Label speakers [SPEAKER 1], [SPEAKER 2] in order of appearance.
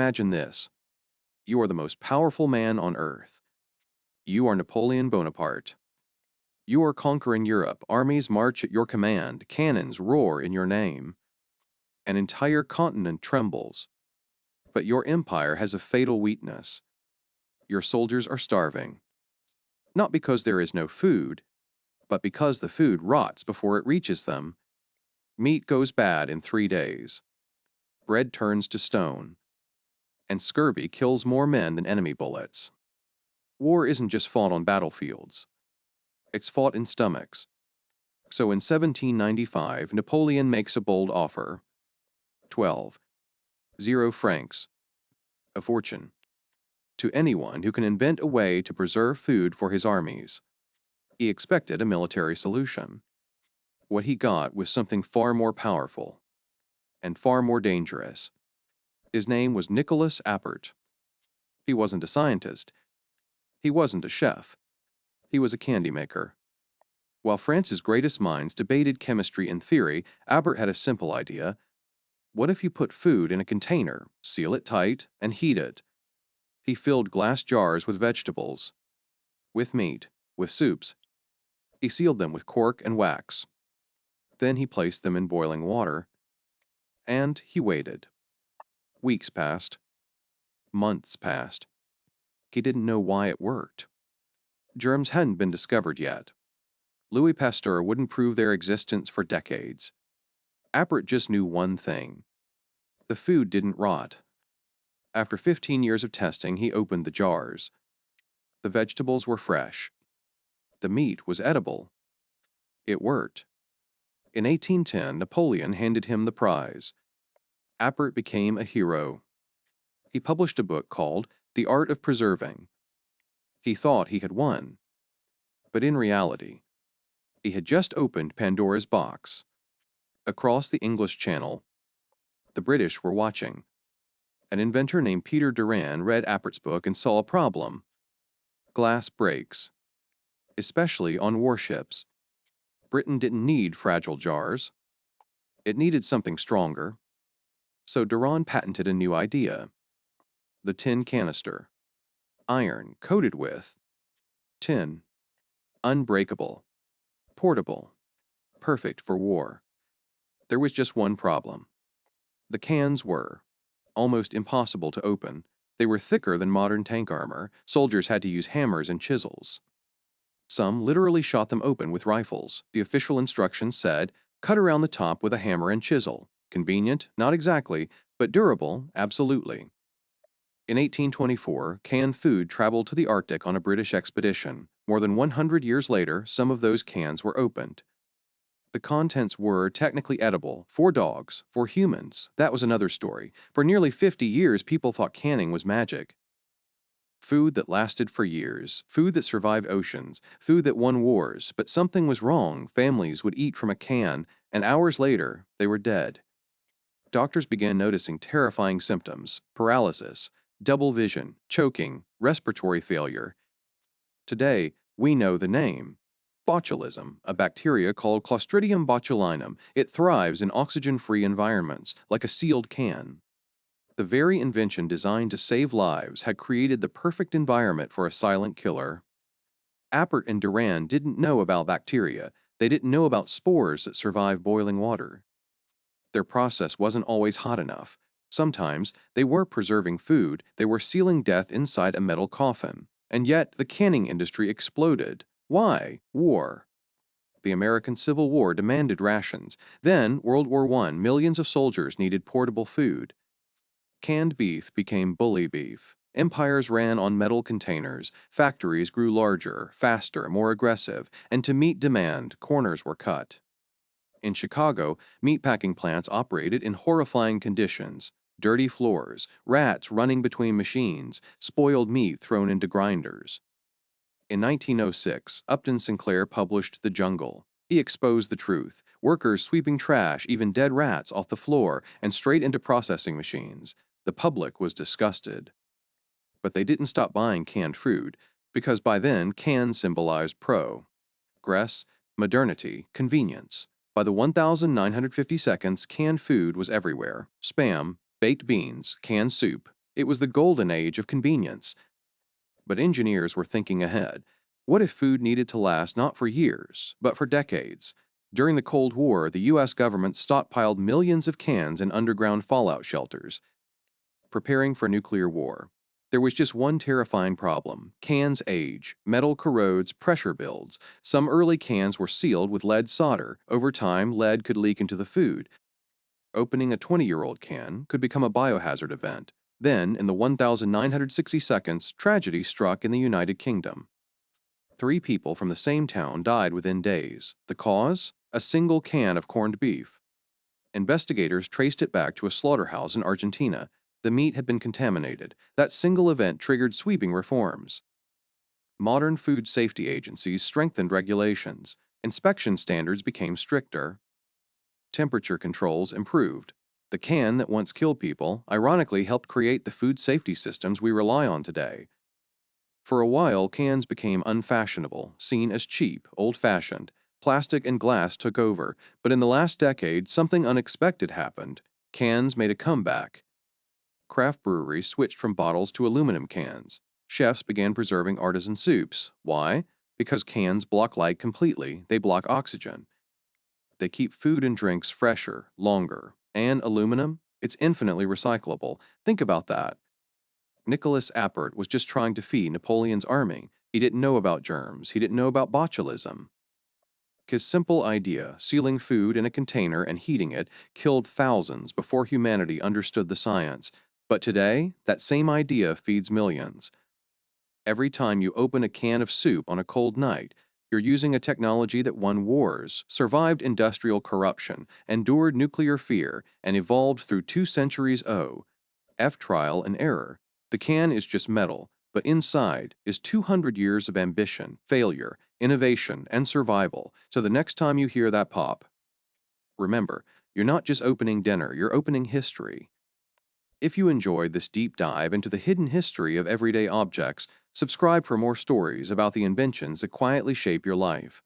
[SPEAKER 1] Imagine this. You are the most powerful man on earth. You are Napoleon Bonaparte. You are conquering Europe. Armies march at your command. Cannons roar in your name. An entire continent trembles. But your empire has a fatal weakness. Your soldiers are starving. Not because there is no food, but because the food rots before it reaches them. Meat goes bad in 3 days. Bread turns to stone. And scurvy kills more men than enemy bullets. War isn't just fought on battlefields. It's fought in stomachs. So in 1795, Napoleon makes a bold offer. 12 francs, a fortune, to anyone who can invent a way to preserve food for his armies. He expected a military solution. What he got was something far more powerful and far more dangerous. His name was Nicolas Appert. He wasn't a scientist. He wasn't a chef. He was a candy maker. While France's greatest minds debated chemistry and theory, Appert had a simple idea. What if you put food in a container, seal it tight, and heat it? He filled glass jars with vegetables, with meat, with soups. He sealed them with cork and wax. Then he placed them in boiling water, and he waited. Weeks passed. Months passed. He didn't know why it worked. Germs hadn't been discovered yet. Louis Pasteur wouldn't prove their existence for decades. Appert just knew one thing. The food didn't rot. After 15 years of testing, he opened the jars. The vegetables were fresh. The meat was edible. It worked. In 1810, Napoleon handed him the prize. Appert became a hero. He published a book called The Art of Preserving. He thought he had won. But in reality, he had just opened Pandora's box. Across the English Channel, the British were watching. An inventor named Peter Durand read Appert's book and saw a problem. Glass breaks, especially on warships. Britain didn't need fragile jars. It needed something stronger. So Durand patented a new idea. The tin canister. Iron coated with tin. Unbreakable. Portable. Perfect for war. There was just one problem. The cans were almost impossible to open. They were thicker than modern tank armor. Soldiers had to use hammers and chisels. Some literally shot them open with rifles. The official instructions said, cut around the top with a hammer and chisel. Convenient? Not exactly, but durable? Absolutely. In 1824, canned food traveled to the Arctic on a British expedition. More than 100 years later, some of those cans were opened. The contents were technically edible, for dogs, for humans. That was another story. For nearly 50 years, people thought canning was magic. Food that lasted for years, food that survived oceans, food that won wars, but something was wrong. Families would eat from a can, and hours later, they were dead. Doctors began noticing terrifying symptoms: paralysis, double vision, choking, respiratory failure. Today, we know the name. Botulism, a bacteria called Clostridium botulinum. It thrives in oxygen-free environments, like a sealed can. The very invention designed to save lives had created the perfect environment for a silent killer. Appert and Durand didn't know about bacteria. They didn't know about spores that survive boiling water. Their process wasn't always hot enough. Sometimes they were preserving food, they were sealing death inside a metal coffin. And yet the canning industry exploded. Why? War. The American Civil War demanded rations. Then, World War I, millions of soldiers needed portable food. Canned beef became bully beef. Empires ran on metal containers. Factories grew larger, faster, more aggressive, and to meet demand, corners were cut. In Chicago, meatpacking plants operated in horrifying conditions: dirty floors, rats running between machines, spoiled meat thrown into grinders. In 1906, Upton Sinclair published The Jungle. He exposed the truth: workers sweeping trash, even dead rats, off the floor and straight into processing machines. The public was disgusted. But they didn't stop buying canned food, because by then cans symbolized progress, modernity, convenience. By the 1950 seconds, canned food was everywhere. Spam, baked beans, canned soup. It was the golden age of convenience. But engineers were thinking ahead. What if food needed to last not for years, but for decades? During the Cold War, the U.S. government stockpiled millions of cans in underground fallout shelters, preparing for nuclear war. There was just one terrifying problem. Cans age, metal corrodes, pressure builds. Some early cans were sealed with lead solder. Over time, lead could leak into the food. Opening a 20-year-old can could become a biohazard event. Then, in the 1960 seconds, tragedy struck in the United Kingdom. 3 people from the same town died within days. The cause? A single can of corned beef. Investigators traced it back to a slaughterhouse in Argentina. The meat had been contaminated. That single event triggered sweeping reforms. Modern food safety agencies strengthened regulations. Inspection standards became stricter. Temperature controls improved. The can that once killed people, ironically, helped create the food safety systems we rely on today. For a while, cans became unfashionable, seen as cheap, old-fashioned. Plastic and glass took over, but in the last decade, something unexpected happened. Cans made a comeback. Craft breweries switched from bottles to aluminum cans. Chefs began preserving artisan soups. Why? Because cans block light completely, they block oxygen. They keep food and drinks fresher, longer. And aluminum? It's infinitely recyclable. Think about that. Nicolas Appert was just trying to feed Napoleon's army. He didn't know about germs. He didn't know about botulism. His simple idea, sealing food in a container and heating it, killed thousands before humanity understood the science. But today, that same idea feeds millions. Every time you open a can of soup on a cold night, you're using a technology that won wars, survived industrial corruption, endured nuclear fear, and evolved through 2 centuries F trial and error. The can is just metal, but inside is 200 years of ambition, failure, innovation, and survival. So the next time you hear that pop, remember, you're not just opening dinner, you're opening history. If you enjoyed this deep dive into the hidden history of everyday objects, subscribe for more stories about the inventions that quietly shape your life.